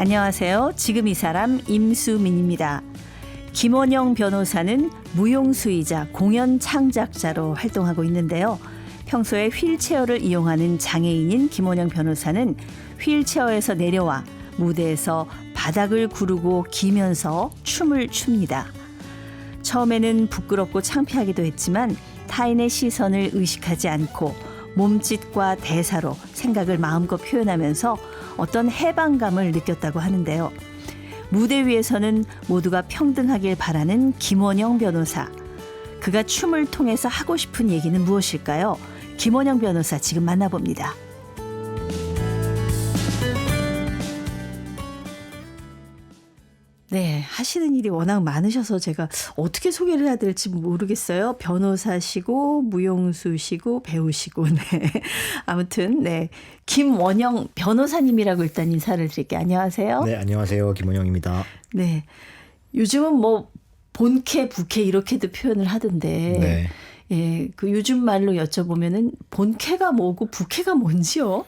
안녕하세요. 지금 이 사람 임수민입니다. 김원영 변호사는 무용수이자 공연 창작자로 활동하고 있는데요. 평소에 휠체어를 이용하는 장애인인 김원영 변호사는 휠체어에서 내려와 무대에서 바닥을 구르고 기면서 춤을 춥니다. 처음에는 부끄럽고 창피하기도 했지만 타인의 시선을 의식하지 않고 몸짓과 대사로 생각을 마음껏 표현하면서 어떤 해방감을 느꼈다고 하는데요. 무대 위에서는 모두가 평등하길 바라는 김원영 변호사. 그가 춤을 통해서 하고 싶은 얘기는 무엇일까요? 김원영 변호사 지금 만나봅니다. 네, 하시는 일이 워낙 많으셔서 제가 어떻게 소개를 해야 될지 모르겠어요. 변호사시고 무용수시고 배우시고 네. 아무튼 네. 김원영 변호사님이라고 일단 인사를 드릴게요. 안녕하세요. 네, 안녕하세요. 김원영입니다. 네. 요즘은 뭐 본캐, 부캐 이렇게도 표현을 하던데 네. 예, 그 요즘 말로 여쭤보면은 본캐가 뭐고 부캐가 뭔지요?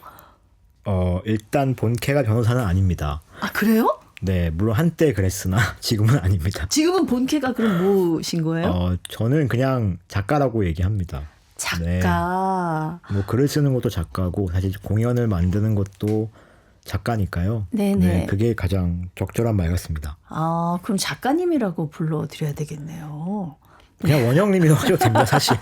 일단 본캐가 변호사는 아닙니다. 아, 그래요? 네, 물론 한때 그랬으나 지금은 아닙니다. 지금은 본캐가 그럼 뭐신 거예요? 저는 그냥 작가라고 얘기합니다. 작가. 네. 뭐 글을 쓰는 것도 작가고 사실 공연을 만드는 것도 작가니까요. 네네. 네, 그게 가장 적절한 말 같습니다. 아, 그럼 작가님이라고 불러드려야 되겠네요. 그냥 원영님이라고 하셔도 됩니다, 사실.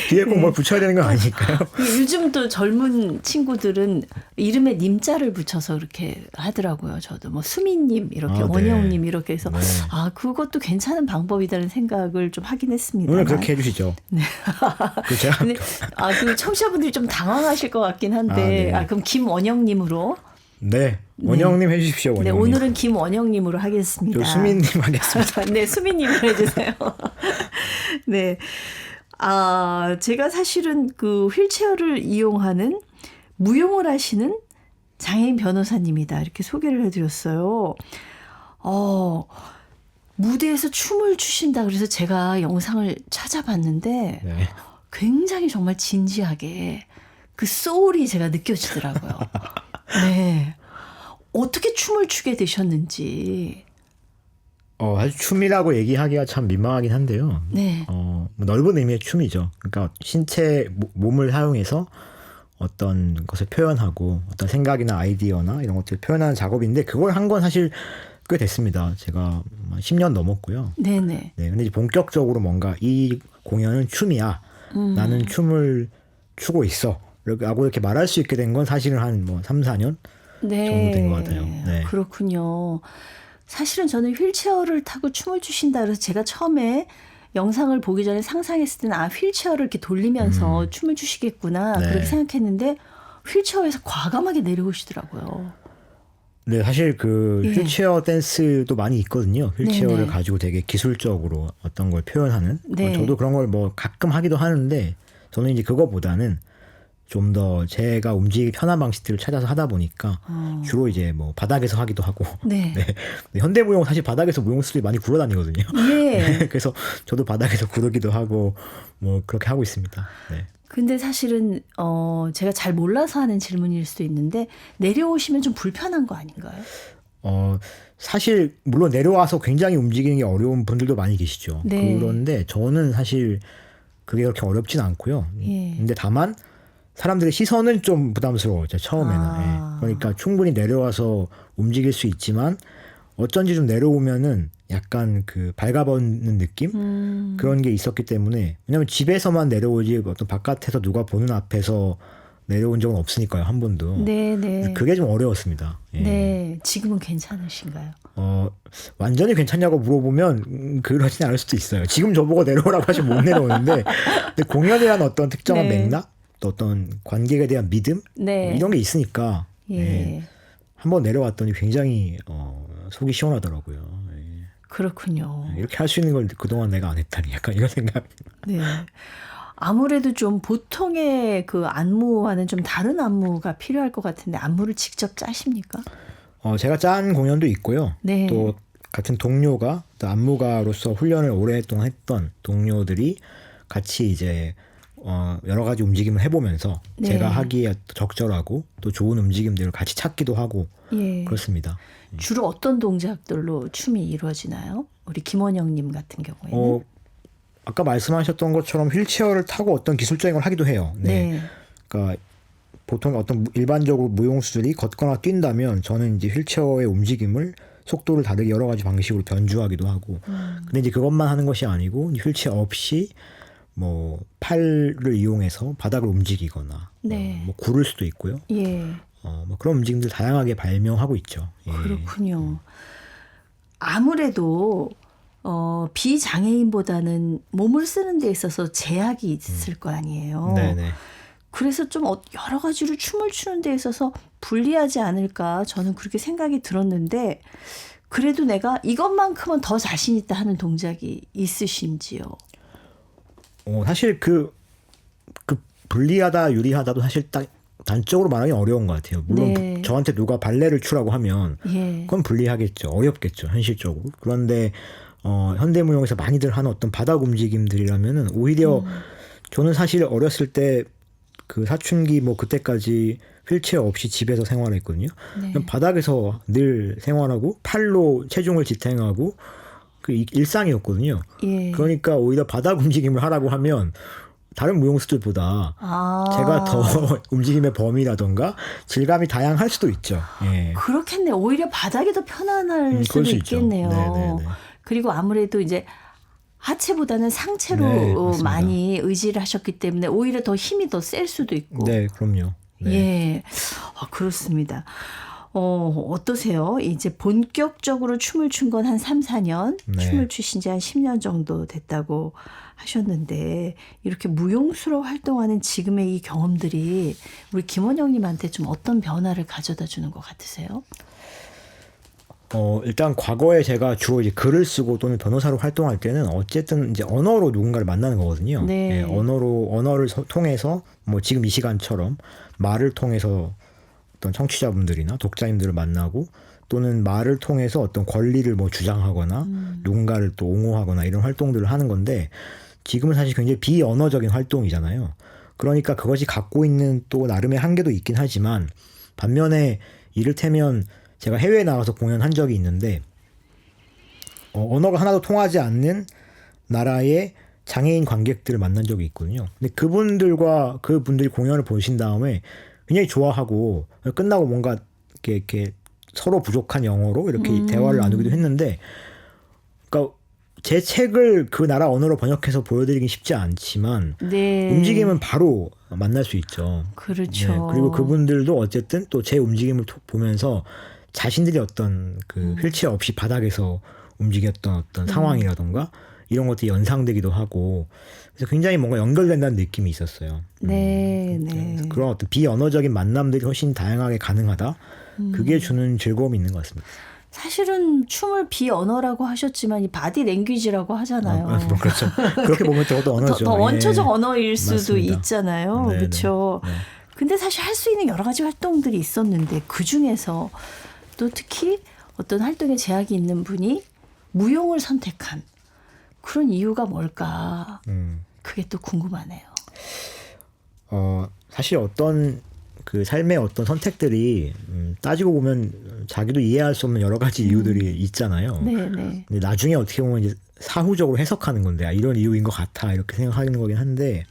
뒤에 꼭 뭘 붙여야 되는 건 아니니까요. 요즘 또 젊은 친구들은 이름에 님자를 붙여서 이렇게 하더라고요. 저도 뭐 수민님 이렇게 원영님 이렇게 해서 네. 아, 그것도 괜찮은 방법이라는 생각을 좀 하긴 했습니다. 오늘 그렇게 해주시죠. 네. 제가 근데 그 청취자분들이 좀 당황하실 것 같긴 한데 네. 그럼 김원영님으로. 네, 원영님 해주십시오. 원영님. 네, 오늘은 김원영님으로 하겠습니다. 저 수민님 하겠습니다. 네, 수민님으로 해주세요. 네. 아, 제가 사실은 그 휠체어를 이용하는 무용을 하시는 장애인 변호사님이다. 이렇게 소개를 해드렸어요. 무대에서 춤을 추신다. 그래서 제가 영상을 찾아봤는데 네. 굉장히 정말 진지하게 그 소울이 제가 느껴지더라고요. 네. 어떻게 춤을 추게 되셨는지. 사실 춤이라고 얘기하기가 참 민망하긴 한데요. 네. 뭐 넓은 의미의 춤이죠. 그러니까 신체 몸을 사용해서 어떤 것을 표현하고 어떤 생각이나 아이디어나 이런 것들을 표현하는 작업인데 그걸 한 건 사실 꽤 됐습니다. 제가 10년 넘었고요. 네네. 네, 근데 이제 본격적으로 뭔가 이 공연은 춤이야. 나는 춤을 추고 있어. 라고 이렇게 말할 수 있게 된 건 사실은 한 뭐 3, 4년 네. 정도 된 것 같아요. 네. 그렇군요. 사실은 저는 휠체어를 타고 춤을 추신다 그래서 제가 처음에 영상을 보기 전에 상상했을 때는 휠체어를 이렇게 돌리면서 춤을 추시겠구나 네. 그렇게 생각했는데 휠체어에서 과감하게 내려오시더라고요. 네, 사실 그 예. 휠체어 댄스도 많이 있거든요. 휠체어를 네네. 가지고 되게 기술적으로 어떤 걸 표현하는. 네. 저도 그런 걸 뭐 가끔 하기도 하는데 저는 이제 그거보다는 좀 더 제가 움직이기 편한 방식들을 찾아서 하다 보니까 주로 이제 뭐 바닥에서 하기도 하고. 네. 네. 현대무용 사실 바닥에서 무용수들이 많이 굴러다니거든요. 예. 네. 그래서 저도 바닥에서 구르기도 하고 뭐 그렇게 하고 있습니다. 네. 근데 사실은 제가 잘 몰라서 하는 질문일 수도 있는데 내려오시면 좀 불편한 거 아닌가요? 사실 물론 내려와서 굉장히 움직이는 게 어려운 분들도 많이 계시죠. 네. 그런데 저는 사실 그게 그렇게 어렵진 않고요. 예. 근데 다만 사람들의 시선은 좀 부담스러워요. 처음에는. 예. 그러니까 충분히 내려와서 움직일 수 있지만 어쩐지 좀 내려오면은 약간 그 발가벗는 느낌? 그런 게 있었기 때문에 왜냐하면 집에서만 내려오지 어떤 바깥에서 누가 보는 앞에서 내려온 적은 없으니까요. 한 번도. 네네. 그게 좀 어려웠습니다. 예. 네. 지금은 괜찮으신가요? 완전히 괜찮냐고 물어보면 그러진 않을 수도 있어요. 지금 저보고 내려오라고 하시면 못 내려오는데 근데 공연이라는 어떤 특정한 네. 맥락 또 어떤 관객에 대한 믿음 네. 이런 게 있으니까 예. 예. 한번 내려왔더니 굉장히 속이 시원하더라고요. 예. 그렇군요. 이렇게 할 수 있는 걸 그동안 내가 안 했다니 약간 이런 생각. 네. 아무래도 좀 보통의 그 안무와는 좀 다른 안무가 필요할 것 같은데 안무를 직접 짜십니까? 제가 짠 공연도 있고요. 네. 또 같은 동료가 또 안무가로서 훈련을 오랫동안 했던 동료들이 같이 이제 여러 가지 움직임을 해보면서 네. 제가 하기에 적절하고 또 좋은 움직임들을 같이 찾기도 하고 예. 그렇습니다. 주로 어떤 동작들로 춤이 이루어지나요? 우리 김원영님 같은 경우에는. 아까 말씀하셨던 것처럼 휠체어를 타고 어떤 기술적인 걸 하기도 해요. 네. 그러니까 보통 어떤 일반적으로 무용수들이 걷거나 뛴다면 저는 이제 휠체어의 움직임을 속도를 다르게 여러 가지 방식으로 변주하기도 하고. 근데 이제 그것만 하는 것이 아니고 휠체어 없이 뭐 팔을 이용해서 바닥을 움직이거나 네. 뭐 구를 수도 있고요. 예. 뭐 그런 움직임들 다양하게 발명하고 있죠. 예. 그렇군요. 아무래도 비장애인보다는 몸을 쓰는 데 있어서 제약이 있을 거 아니에요. 네네. 그래서 좀 여러 가지로 춤을 추는 데 있어서 불리하지 않을까 저는 그렇게 생각이 들었는데 그래도 내가 이것만큼은 더 자신 있다 하는 동작이 있으신지요? 사실 그 불리하다 유리하다도 사실 딱 단적으로 말하기 어려운 것 같아요. 물론 네. 저한테 누가 발레를 추라고 하면 예. 그건 불리하겠죠. 어렵겠죠. 현실적으로. 그런데 현대무용에서 많이들 하는 어떤 바닥 움직임들이라면은 오히려 저는 사실 어렸을 때 그 사춘기 뭐 그때까지 휠체어 없이 집에서 생활했거든요. 네. 그냥 바닥에서 늘 생활하고 팔로 체중을 지탱하고 그 일상이었거든요. 예. 그러니까 오히려 바닥 움직임을 하라고 하면 다른 무용수들보다 제가 더 움직임의 범위라던가 질감이 다양할 수도 있죠. 예. 그렇겠네. 오히려 바닥이 더 편안할 수도 그럴 수 있죠. 있겠네요. 네네네. 그리고 아무래도 이제 하체보다는 상체로 네, 맞습니다. 많이 의지를 하셨기 때문에 오히려 더 힘이 더 셀 수도 있고. 네, 그럼요. 네. 예. 그렇습니다. 어떠세요? 이제 본격적으로 춤을 춘 건 한 3, 4년, 네. 춤을 추신 지 한 10년 정도 됐다고 하셨는데 이렇게 무용수로 활동하는 지금의 이 경험들이 우리 김원영님한테 좀 어떤 변화를 가져다 주는 것 같으세요? 일단 과거에 제가 주로 이제 글을 쓰고 또는 변호사로 활동할 때는 어쨌든 이제 언어로 누군가를 만나는 거거든요. 네. 예, 언어를 통해서 뭐 지금 이 시간처럼 말을 통해서 어떤 청취자분들이나 독자님들을 만나고 또는 말을 통해서 어떤 권리를 뭐 주장하거나 누군가를 또 옹호하거나 이런 활동들을 하는 건데 지금은 사실 굉장히 비언어적인 활동이잖아요. 그러니까 그것이 갖고 있는 또 나름의 한계도 있긴 하지만 반면에 이를테면 제가 해외에 나가서 공연한 적이 있는데 언어가 하나도 통하지 않는 나라의 장애인 관객들을 만난 적이 있거든요. 근데 그분들이 공연을 보신 다음에 굉장히 좋아하고 끝나고 뭔가 이렇게 서로 부족한 영어로 이렇게 대화를 나누기도 했는데 그러니까 제 책을 그 나라 언어로 번역해서 보여드리긴 쉽지 않지만 네. 움직임은 바로 만날 수 있죠. 그렇죠. 네, 그리고 그분들도 어쨌든 또 제 움직임을 보면서 자신들이 어떤 그 휠체어 없이 바닥에서 움직였던 어떤 상황이라던가 이런 것들이 연상되기도 하고 그래서 굉장히 뭔가 연결된다는 느낌이 있었어요. 네, 네. 그런 어떤 비언어적인 만남들이 훨씬 다양하게 가능하다. 그게 주는 즐거움이 있는 것 같습니다. 사실은 춤을 비언어라고 하셨지만 이 바디 랭귀지라고 하잖아요. 뭐 그렇죠. 그렇게 보면 저것도 언어죠. 더 원초적 예. 언어일 수도 맞습니다. 있잖아요. 네, 그렇죠. 네. 네. 근데 사실 할 수 있는 여러 가지 활동들이 있었는데 그중에서 또 특히 어떤 활동에 제약이 있는 분이 무용을 선택한 그런 이유가 뭘까? 그게 또 궁금하네요. 사실 어떤 그 삶의 어떤 선택들이 따지고 보면 자기도 이해할 수 없는 여러 가지 이유들이 있잖아요. 네, 네. 근데 나중에 어떻게 보면 이제 사후적으로 해석하는 건데 이런 이유인 것 같아 이렇게 생각하는 거긴 한데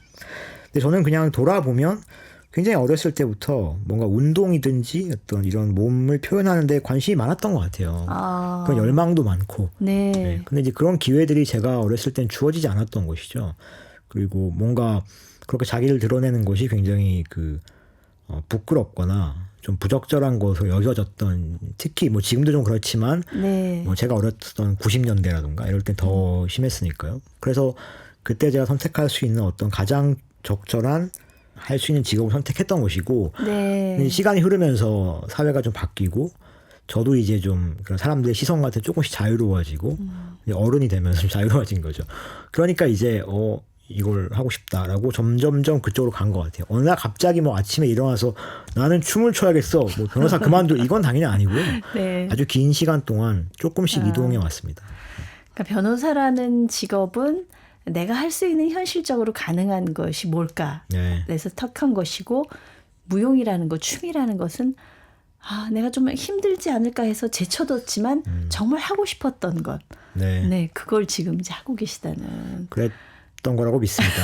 근데 저는 그냥 돌아보면 굉장히 어렸을 때부터 뭔가 운동이든지 어떤 이런 몸을 표현하는 데 관심이 많았던 것 같아요. 그런 열망도 많고. 네. 네. 근데 이제 그런 기회들이 제가 어렸을 땐 주어지지 않았던 것이죠. 그리고 뭔가 그렇게 자기를 드러내는 것이 굉장히 부끄럽거나 좀 부적절한 것으로 여겨졌던 특히 뭐 지금도 좀 그렇지만 네. 뭐 제가 어렸던 90년대라든가 이럴 땐 더 심했으니까요. 그래서 그때 제가 선택할 수 있는 어떤 가장 적절한 할 수 있는 직업을 선택했던 것이고 네. 시간이 흐르면서 사회가 좀 바뀌고 저도 이제 좀 그런 사람들의 시선 같은 조금씩 자유로워지고 이제 어른이 되면서 좀 자유로워진 거죠. 그러니까 이제 이걸 하고 싶다라고 점점점 그쪽으로 간 것 같아요. 어느 날 갑자기 뭐 아침에 일어나서 나는 춤을 춰야겠어. 뭐 변호사 그만둬. 이건 당연히 아니고요. 네. 아주 긴 시간 동안 조금씩 이동해 왔습니다. 그러니까 변호사라는 직업은 내가 할 수 있는 현실적으로 가능한 것이 뭘까? 네. 그래서 턱한 것이고 무용이라는 것, 춤이라는 것은 내가 좀 힘들지 않을까 해서 제쳐뒀지만 정말 하고 싶었던 것. 네. 네, 그걸 지금 이제 하고 계시다는. 그랬던 거라고 믿습니다.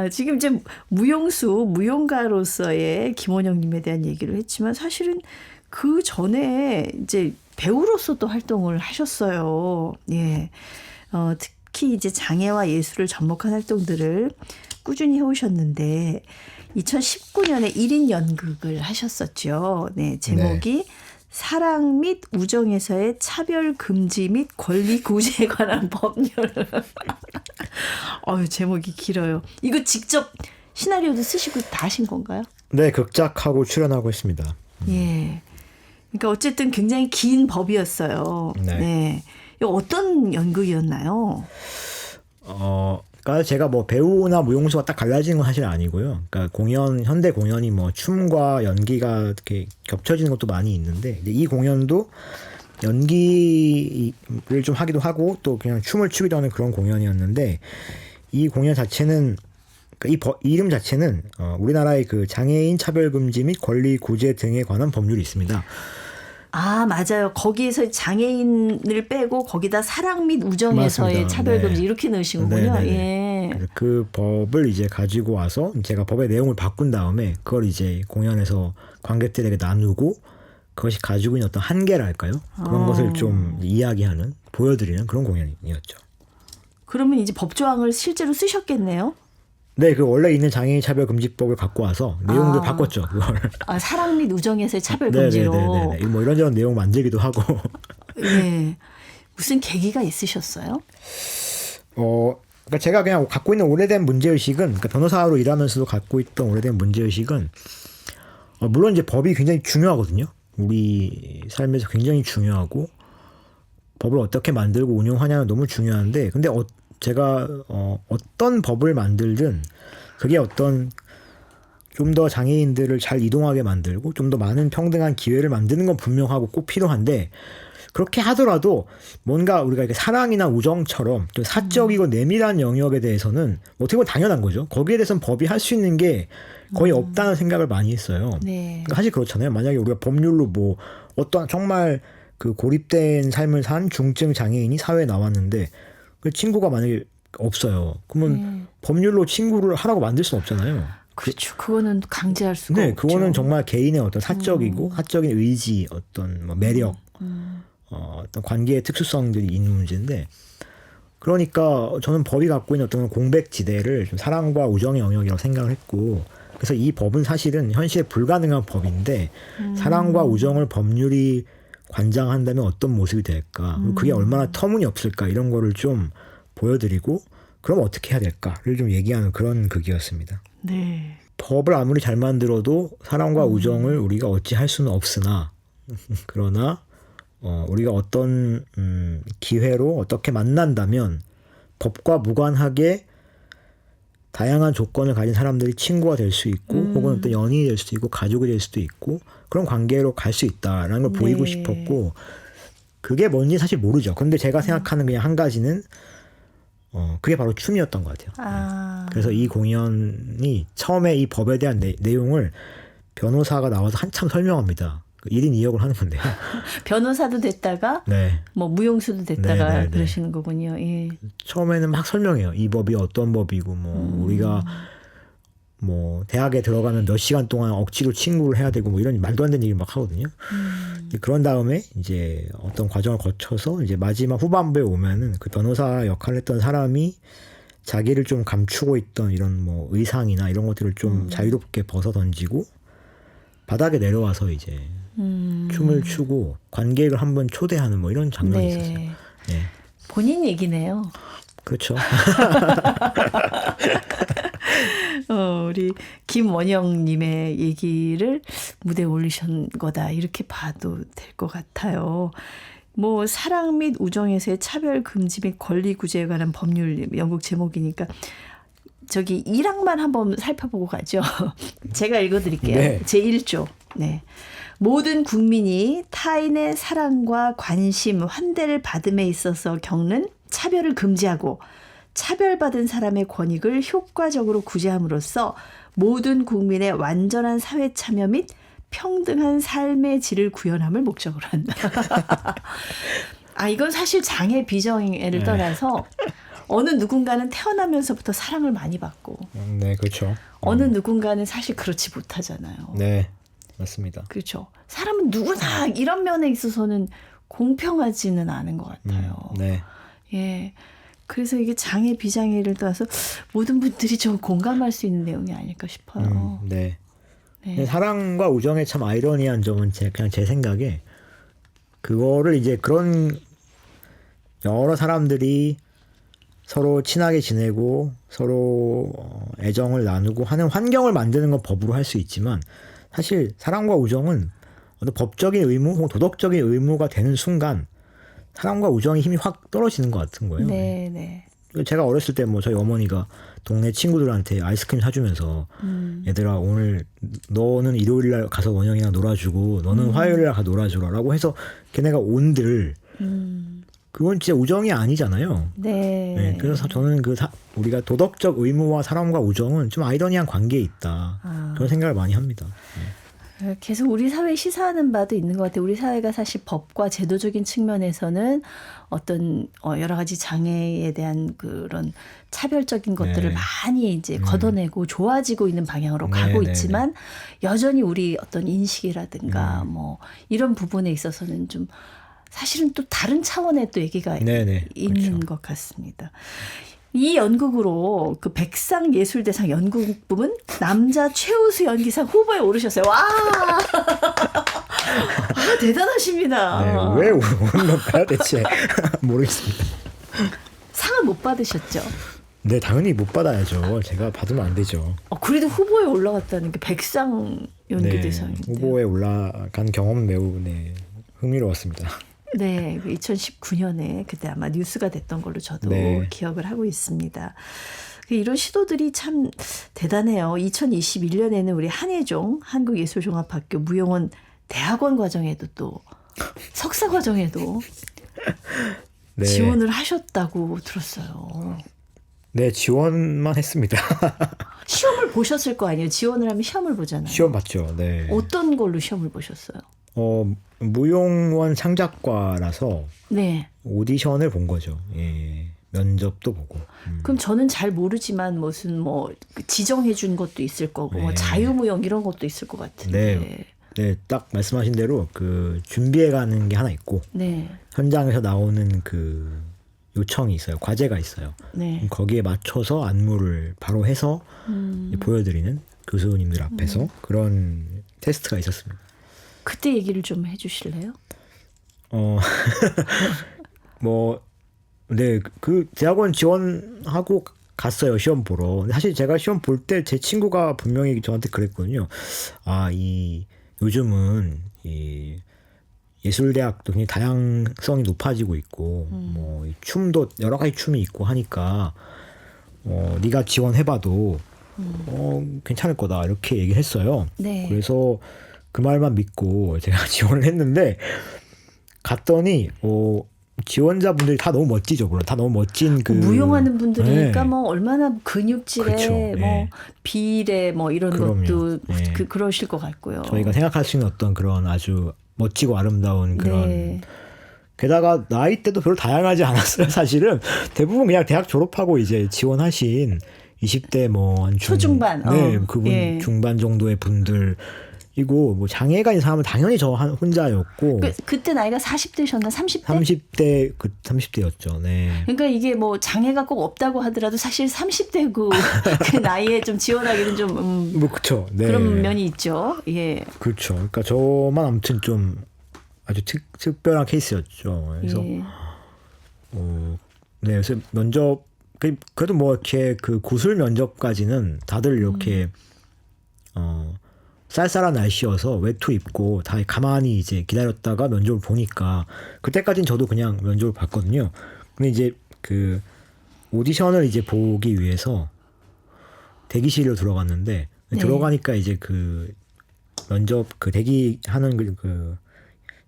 지금 이제 무용가로서의 김원영님에 대한 얘기를 했지만 사실은 그 전에 이제 배우로서도 활동을 하셨어요. 예. 특히 이제 장애와 예술을 접목한 활동들을 꾸준히 해오셨는데 2019년에 1인 연극을 하셨었죠. 네, 제목이 사랑 및 우정에서의 차별 금지 및 권리 구제에 관한 법률. 제목이 길어요. 이거 직접 시나리오도 쓰시고 다 하신 건가요? 네, 극작하고 출연하고 있습니다. 예. 그러니까 어쨌든 굉장히 긴 법이었어요. 네. 이거 어떤 연극이었나요? 그러니까 제가 뭐 배우나 무용수가 딱 갈라지는 건 사실 아니고요. 그러니까 현대 공연이 뭐 춤과 연기가 이렇게 겹쳐지는 것도 많이 있는데 이 공연도 연기를 좀 하기도 하고 또 그냥 춤을 추기도 하는 그런 공연이었는데 이 공연 자체는 그러니까 이 이름 자체는 우리나라의 그 장애인 차별금지 및 권리 구제 등에 관한 법률이 있습니다. 맞아요. 거기에서 장애인을 빼고 거기다 사랑 및 우정에서의 맞습니다. 차별금지 이렇게 넣으신 거군요. 예. 그래서 그 법을 이제 가지고 와서 제가 법의 내용을 바꾼 다음에 그걸 이제 공연에서 관객들에게 나누고 그것이 가지고 있는 어떤 한계랄까요? 그런 것을 좀 이야기하는, 보여드리는 그런 공연이었죠. 그러면 이제 법조항을 실제로 쓰셨겠네요? 네, 그 원래 있는 장애인 차별금지법을 갖고 와서 내용도 바꿨죠, 그걸. 사랑 및 우정에서의 차별금지로. 네네네. 뭐 이런저런 내용 만들기도 하고. 네. 무슨 계기가 있으셨어요? 그러니까 제가 그냥 갖고 있는 오래된 문제의식은, 그러니까 변호사로 일하면서도 갖고 있던 오래된 문제의식은, 물론 이제 법이 굉장히 중요하거든요. 우리 삶에서 굉장히 중요하고, 법을 어떻게 만들고 운영하냐는 너무 중요한데, 근데 제가 어떤 법을 만들든 그게 어떤 좀 더 장애인들을 잘 이동하게 만들고 좀 더 많은 평등한 기회를 만드는 건 분명하고 꼭 필요한데 그렇게 하더라도 뭔가 우리가 이렇게 사랑이나 우정처럼 좀 사적이고 내밀한 영역에 대해서는 어떻게 보면 당연한 거죠. 거기에 대해서는 법이 할 수 있는 게 거의 없다는 생각을 많이 했어요. 네. 그러니까 사실 그렇잖아요. 만약에 우리가 법률로 뭐 어떤 정말 그 고립된 삶을 산 중증 장애인이 사회에 나왔는데 그 친구가 만약에 없어요. 그러면 법률로 친구를 하라고 만들 수는 없잖아요. 그렇죠. 그거는 강제할 수가 없죠. 그거는 정말 개인의 어떤 사적이고 사적인 의지, 어떤 뭐 매력, 어떤 관계의 특수성들이 있는 문제인데 그러니까 저는 법이 갖고 있는 어떤 공백지대를 좀 사랑과 우정의 영역이라고 생각을 했고 그래서 이 법은 사실은 현실에 불가능한 법인데 사랑과 우정을 법률이 관장한다면 어떤 모습이 될까? 그게 얼마나 터무니없을까? 이런 거를 좀 보여드리고 그럼 어떻게 해야 될까를 좀 얘기하는 그런 극이었습니다. 네. 법을 아무리 잘 만들어도 사랑과 우정을 우리가 어찌할 수는 없으나 그러나 우리가 어떤 기회로 어떻게 만난다면 법과 무관하게 다양한 조건을 가진 사람들이 친구가 될 수 있고 혹은 어떤 연인이 될 수도 있고 가족이 될 수도 있고 그런 관계로 갈 수 있다라는 걸 보이고 싶었고 그게 뭔지 사실 모르죠. 근데 제가 생각하는 그냥 한 가지는 그게 바로 춤이었던 것 같아요. 그래서 이 공연이 처음에 이 법에 대한 내용을 변호사가 나와서 한참 설명합니다. 1인 2역을 하는 건데요. 변호사도 됐다가 뭐 무용수도 됐다가 그러시는 거군요. 예. 처음에는 막 설명해요. 이 법이 어떤 법이고 뭐 우리가 뭐 대학에 들어가면 몇 시간 동안 억지로 친구를 해야 되고 뭐 이런 말도 안 되는 얘기를 막 하거든요. 그런 다음에 이제 어떤 과정을 거쳐서 이제 마지막 후반부에 오면은 그 변호사 역할을 했던 사람이 자기를 좀 감추고 있던 이런 뭐 의상이나 이런 것들을 좀 자유롭게 벗어 던지고 바닥에 내려와서 이제 춤을 추고 관객을 한번 초대하는 뭐 이런 장면이 있었어요. 네. 본인 얘기네요. 그렇죠. 우리 김원영님의 얘기를 무대에 올리신 거다 이렇게 봐도 될 것 같아요. 뭐 사랑 및 우정에서의 차별 금지 및 권리 구제에 관한 법률 연극 제목이니까 저기 1항만 한번 살펴보고 가죠. 제가 읽어드릴게요. 네. 제1조. 네. 모든 국민이 타인의 사랑과 관심, 환대를 받음에 있어서 겪는 차별을 금지하고 차별받은 사람의 권익을 효과적으로 구제함으로써 모든 국민의 완전한 사회 참여 및 평등한 삶의 질을 구현함을 목적으로 한다. 이건 사실 장애 비장애를 떠나서 어느 누군가는 태어나면서부터 사랑을 많이 받고 네, 그렇죠. 어느 누군가는 사실 그렇지 못하잖아요. 네, 맞습니다. 그렇죠. 사람은 누구나 이런 면에 있어서는 공평하지는 않은 것 같아요. 네. 예. 그래서 이게 장애 비장애를 떠나서 모든 분들이 좀 공감할 수 있는 내용이 아닐까 싶어요. 네. 네. 사랑과 우정의 참 아이러니한 점은 그냥 제 생각에 그거를 이제 그런 여러 사람들이 서로 친하게 지내고 서로 애정을 나누고 하는 환경을 만드는 건 법으로 할 수 있지만 사실 사랑과 우정은 어떤 법적인 의무 혹은 도덕적인 의무가 되는 순간 사랑과 우정의 힘이 확 떨어지는 것 같은 거예요. 네, 네. 제가 어렸을 때 뭐 저희 어머니가 동네 친구들한테 아이스크림 사주면서 얘들아 오늘 너는 일요일 날 가서 원영이랑 놀아주고 너는 화요일 날 가서 놀아주라라고 해서 걔네가 온들 그건 진짜 우정이 아니잖아요. 네. 네, 그래서 저는 우리가 도덕적 의무와 사랑과 우정은 좀 아이러니한 관계에 있다. 그런 생각을 많이 합니다. 계속 우리 사회에 시사하는 바도 있는 것 같아요. 우리 사회가 사실 법과 제도적인 측면에서는 어떤 여러 가지 장애에 대한 그런 차별적인 것들을 네. 많이 이제 걷어내고 좋아지고 있는 방향으로 가고 네, 있지만 여전히 우리 어떤 인식이라든가 뭐 이런 부분에 있어서는 좀 사실은 또 다른 차원의 또 얘기가 네, 있는 그렇죠. 것 같습니다. 이 연극으로 그 백상예술대상 연극 부문 남자 최우수 연기상 후보에 오르셨어요. 와, 대단하십니다. 네, 왜 오는 건가요 대체? 모르겠습니다. 상을 못 받으셨죠? 네, 당연히 못 받아야죠. 제가 받으면 안 되죠. 그래도 후보에 올라갔다는 게 백상 연기대상인데. 후보에 올라간 경험은 매우 흥미로웠습니다. 네, 2019년에 그때 아마 뉴스가 됐던 걸로 저도 기억을 하고 있습니다. 이런 시도들이 참 대단해요. 2021년에는 우리 한예종 한국예술종합학교 무용원 대학원 과정에도 또 석사 과정에도 네. 지원을 하셨다고 들었어요. 네, 지원만 했습니다. 시험을 보셨을 거 아니에요. 지원을 하면 시험을 보잖아요. 시험 봤죠. 네. 어떤 걸로 시험을 보셨어요? 무용원 창작과라서 네. 오디션을 본 거죠. 예. 면접도 보고. 그럼 저는 잘 모르지만 무슨 지정해 준 것도 있을 거고 네. 자유무용 이런 것도 있을 것 같은데. 네, 딱 말씀하신 대로 그 준비해 가는 게 하나 있고 네. 현장에서 나오는 그 요청이 있어요. 과제가 있어요. 네. 거기에 맞춰서 안무를 바로 해서 보여드리는 교수님들 앞에서 그런 테스트가 있었습니다. 그때 얘기를 좀 해주실래요? 네, 그 대학원 지원하고 갔어요. 시험 보러. 근데 사실 제가 시험 볼 때 제 친구가 분명히 저한테 그랬거든요. 요즘은 이 예술대학도 굉장히 다양성이 높아지고 있고, 이 춤도 여러 가지 춤이 있고 하니까, 네가 지원해봐도, 괜찮을 거다. 이렇게 얘기를 했어요. 네. 그래서 그 말만 믿고 제가 지원을 했는데, 갔더니, 지원자분들이 다 너무 멋지죠. 물론 다 너무 멋진 무용하는 분들이니까 네. 얼마나 근육질에 그렇죠. 네. 비례 이런 그럼요. 것도 네. 그러실 것 같고요. 저희가 생각할 수 있는 어떤 그런 아주 멋지고 아름다운 그런 네. 게다가 나이대도 별로 다양하지 않았어요. 사실은 대부분 그냥 대학 졸업하고 이제 지원하신 20대 한 초중반. 네, 그분 예. 중반 정도의 분들이고 장애가 있는 사람은 당연히 저 혼자였고 그때 나이가 40대셨나 30대? 30대였죠. 네. 그러니까 이게 장애가 꼭 없다고 하더라도 사실 30대고 그 나이에 좀 지원하기는 좀 그렇죠. 네. 그런 면이 있죠. 예. 그렇죠. 그러니까 저만 아무튼 좀 아주 특별한 케이스였죠. 그래서 예. 네, 그래서 면접 그래도 이렇게 그 구술 면접까지는 다들 이렇게 쌀쌀한 날씨여서 외투 입고 다 가만히 이제 기다렸다가 면접을 보니까 그때까지는 저도 그냥 면접을 봤거든요. 근데 이제 그 오디션을 이제 보기 위해서 대기실로 들어갔는데 네. 들어가니까 이제 그 면접 그 대기하는 그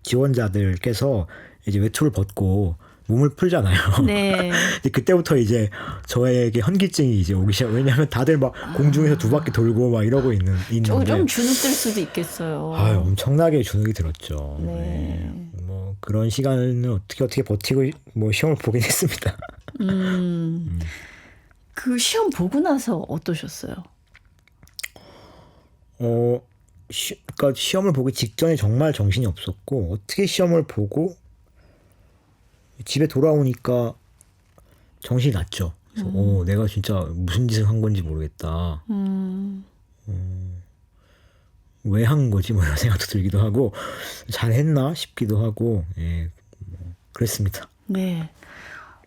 지원자들께서 이제 외투를 벗고 몸을 풀잖아요. 네. 근데 그때부터 이제 저에게 현기증이 이제 오기 시작. 왜냐하면 다들 막 공중에서 두 바퀴 돌고 막 이러고 있는데 좀 주눅 들 수도 있겠어요. 엄청나게 주눅이 들었죠. 네. 네. 뭐 그런 시간을 어떻게 버티고 뭐 시험을 보긴 했습니다. 그 시험 보고 나서 어떠셨어요? 그러니까 시험을 보기 직전에 정말 정신이 없었고 어떻게 시험을 보고 집에 돌아오니까 정신이 났죠. 그래서 내가 진짜 무슨 짓을 한 건지 모르겠다. 왜 한 거지? 뭐 이런 생각도 들기도 하고 잘했나 싶기도 하고 예, 뭐 그랬습니다. 네.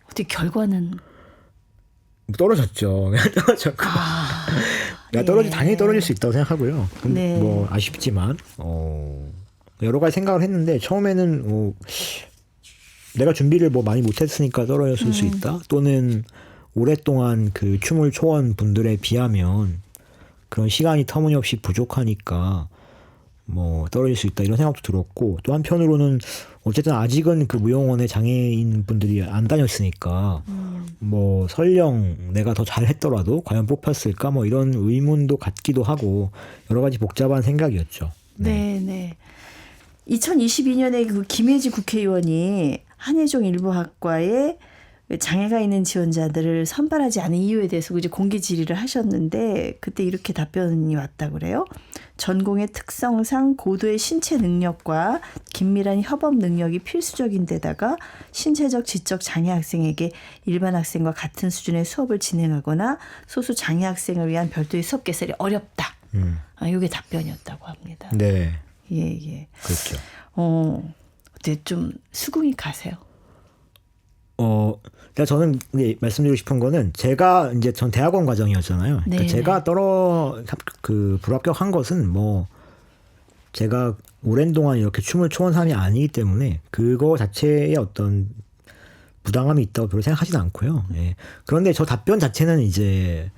어떻게 결과는? 떨어졌죠. 떨어졌고. 당연히 떨어질 수 있다고 생각하고요. 네. 뭐 아쉽지만 여러 가지 생각을 했는데 처음에는 내가 준비를 뭐 많이 못했으니까 떨어졌을 수 있다. 또는 오랫동안 그 춤을 춰온 분들에 비하면 그런 시간이 터무니없이 부족하니까 뭐 떨어질 수 있다 이런 생각도 들었고 또 한편으로는 어쨌든 아직은 그 무용원에 장애인 분들이 안 다녔으니까 뭐 설령 내가 더 잘했더라도 과연 뽑혔을까 뭐 이런 의문도 갖기도 하고 여러 가지 복잡한 생각이었죠. 네, 네. 2022년에 그 김혜지 국회의원이 한예종 일부학과에 장애가 있는 지원자들을 선발하지 않은 이유에 대해서 이제 공개 질의를 하셨는데 그때 이렇게 답변이 왔다 그래요. 전공의 특성상 고도의 신체 능력과 긴밀한 협업 능력이 필수적인 데다가 신체적 지적 장애 학생에게 일반 학생과 같은 수준의 수업을 진행하거나 소수 장애 학생을 위한 별도의 수업 개설이 어렵다. 이게 답변이었다고 합니다. 네. 예. 그렇죠. 어때 좀 수긍이 가세요? 저는 말씀드리고 싶은 거는 제가 이제 전 대학원 과정이었잖아요. 그러니까 제가 불합격한 것은 뭐 제가 오랜 동안 이렇게 춤을 춰온 사람이 아니기 때문에 그거 자체에 어떤 부당함이 있다고 별로 생각하지는 않고요. 예. 그런데 저 답변 자체는 이제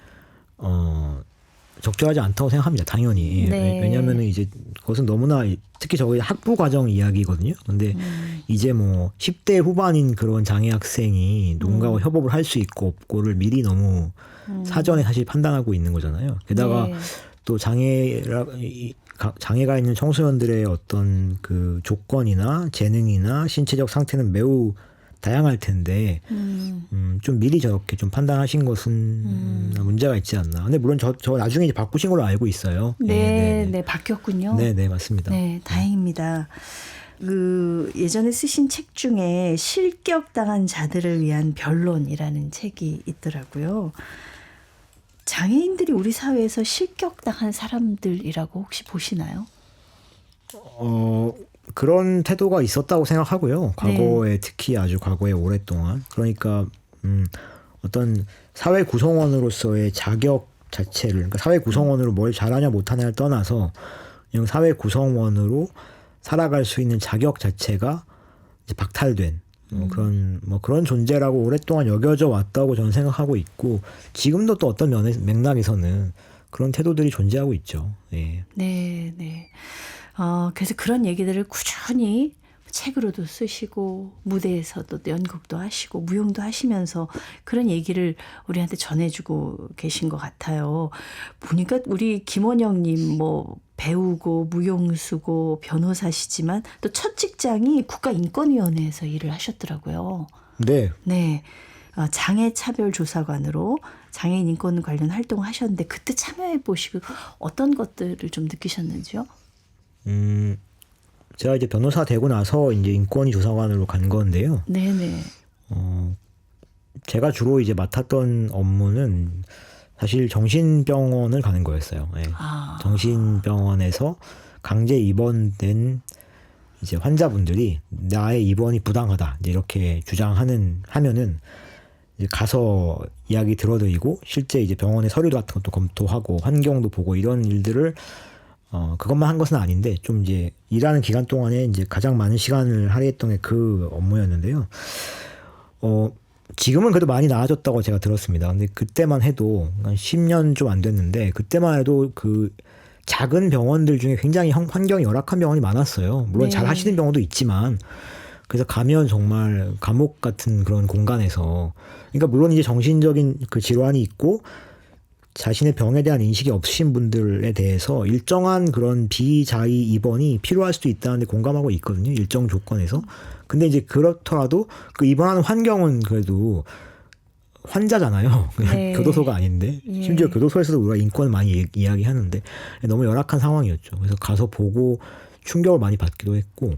적절하지 않다고 생각합니다. 당연히. 네. 왜냐하면 이제 그것은 너무나 특히 저희 학부 과정 이야기거든요. 근데 이제 뭐 10대 후반인 그런 장애 학생이 누군가와 협업을 할 수 있고 없고를 미리 너무 사전에 사실 판단하고 있는 거잖아요. 게다가 또 장애가 있는 청소년들의 어떤 그 조건이나 재능이나 신체적 상태는 매우 다양할 텐데 좀 미리 저렇게 좀 판단하신 것은 문제가 있지 않나. 근데 물론 저 나중에 이제 바꾸신 걸로 알고 있어요. 네, 바뀌었군요. 네, 맞습니다. 네, 다행입니다. 그 예전에 쓰신 책 중에 실격당한 자들을 위한 변론이라는 책이 있더라고요. 장애인들이 우리 사회에서 실격당한 사람들이라고 혹시 보시나요? 그런 태도가 있었다고 생각하고요. 과거에 특히 아주 과거에 오랫동안. 그러니까 어떤 사회 구성원으로서의 자격 자체를 그러니까 사회 구성원으로 뭘 잘하냐 못하냐를 떠나서 그냥 사회 구성원으로 살아갈 수 있는 자격 자체가 이제 박탈된 그런 존재라고 오랫동안 여겨져 왔다고 저는 생각하고 있고 지금도 또 어떤 맥락에서는 그런 태도들이 존재하고 있죠. 네. 네. 그래서 그런 얘기들을 꾸준히 책으로도 쓰시고 무대에서도 연극도 하시고 무용도 하시면서 그런 얘기를 우리한테 전해주고 계신 것 같아요. 보니까 우리 김원영님 뭐 배우고 무용수고 변호사시지만 또 첫 직장이 국가인권위원회에서 일을 하셨더라고요. 네. 장애차별조사관으로 장애인 인권 관련 활동을 하셨는데 그때 참여해 보시고 어떤 것들을 좀 느끼셨는지요? 제가 이제 변호사 되고 나서 이제 인권위 조사관으로 간 건데요. 네네. 제가 주로 이제 맡았던 업무는 사실 정신병원을 가는 거였어요. 네. 정신병원에서 강제 입원된 이제 환자분들이 나의 입원이 부당하다 이제 이렇게 하면은 이제 가서 이야기 들어드리고 실제 이제 병원의 서류 같은 것도 검토하고 환경도 보고 이런 일들을 그것만 한 것은 아닌데 좀 이제 일하는 기간 동안에 이제 가장 많은 시간을 할애했던 게 그 업무였는데요. 지금은 그래도 많이 나아졌다고 제가 들었습니다. 근데 그때만 해도 한 10년 좀 안 됐는데 그때만 해도 그 작은 병원들 중에 굉장히 환경이 열악한 병원이 많았어요. 물론 잘 하시는 병원도 있지만 그래서 가면 정말 감옥 같은 그런 공간에서, 그러니까 물론 이제 정신적인 그 질환이 있고 자신의 병에 대한 인식이 없으신 분들에 대해서 일정한 그런 비자의 입원이 필요할 수도 있다는데 공감하고 있거든요. 일정 조건에서. 근데 이제 그렇더라도 그 입원하는 환경은 그래도 환자잖아요. 그냥 네. 교도소가 아닌데. 예. 심지어 교도소에서도 우리가 인권을 많이 이야기하는데 너무 열악한 상황이었죠. 그래서 가서 보고 충격을 많이 받기도 했고.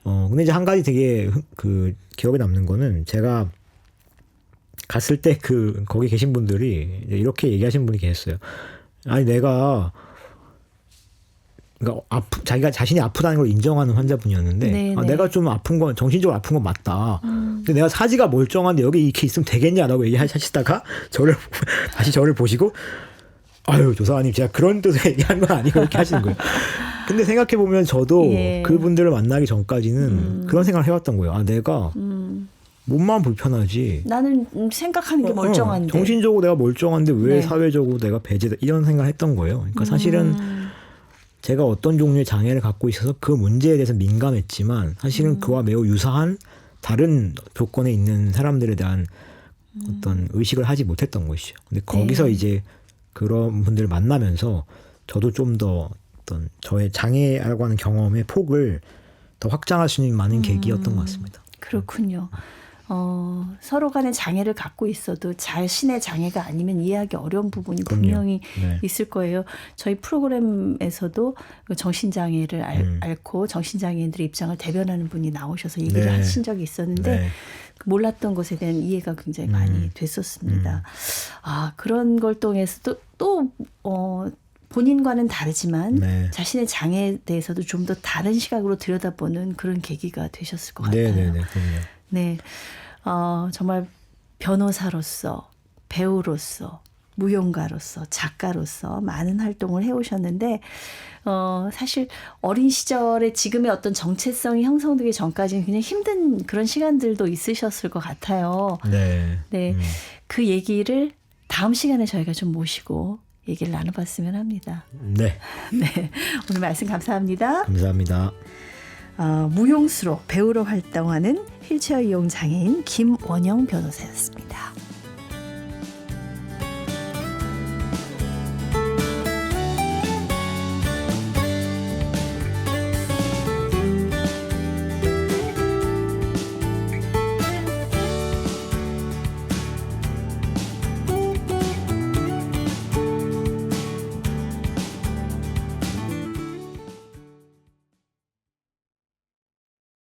근데 이제 한 가지 되게 그 기억에 남는 거는, 제가 갔을 때 거기 계신 분들이 이렇게 얘기하신 분이 계셨어요. 아니, 그러니까 자기가 자신이 아프다는 걸 인정하는 환자분이었는데, 네, 네. 내가 좀 아픈 건, 정신적으로 아픈 건 맞다. 근데 내가 사지가 멀쩡한데 여기 이렇게 있으면 되겠냐라고 얘기하시다가 다시 저를 보시고, 아유, 조사관님, 제가 그런 뜻으로 얘기한 건 아니고 이렇게 하시는 거예요. 근데 생각해 보면 저도 예. 그분들을 만나기 전까지는 그런 생각을 해왔던 거예요. 아, 내가 몸만 불편하지. 나는 생각하는 게 멀쩡한데. 정신적으로 내가 멀쩡한데 왜 네. 사회적으로 내가 배제다, 이런 생각을 했던 거예요. 그러니까 사실은 제가 어떤 종류의 장애를 갖고 있어서 그 문제에 대해서 민감했지만, 사실은 그와 매우 유사한 다른 조건에 있는 사람들에 대한 어떤 의식을 하지 못했던 것이죠. 근데 거기서 네. 이제 그런 분들을 만나면서 저도 좀 더 어떤 저의 장애라고 하는 경험의 폭을 더 확장할 수 있는 많은 계기였던 것 같습니다. 그렇군요. 서로 간의 장애를 갖고 있어도 자신의 장애가 아니면 이해하기 어려운 부분이 그럼요. 분명히 네. 있을 거예요. 저희 프로그램에서도 정신장애를 앓고 정신장애인들의 입장을 대변하는 분이 나오셔서 얘기를 네. 하신 적이 있었는데, 네. 몰랐던 것에 대한 이해가 굉장히 많이 됐었습니다. 아, 그런 걸 통해서도 또 본인과는 다르지만 네. 자신의 장애에 대해서도 좀 더 다른 시각으로 들여다보는 그런 계기가 되셨을 것 같아요. 네, 그럼요. 네, 정말 변호사로서, 배우로서, 무용가로서, 작가로서 많은 활동을 해오셨는데, 사실 어린 시절에 지금의 어떤 정체성이 형성되기 전까지는 그냥 힘든 그런 시간들도 있으셨을 것 같아요. 네. 네, 그 얘기를 다음 시간에 저희가 좀 모시고 얘기를 나눠봤으면 합니다. 네. 네, 오늘 말씀 감사합니다. 감사합니다. 무용수로 배우로 활동하는 휠체어 이용 장애인 김원영 변호사였습니다.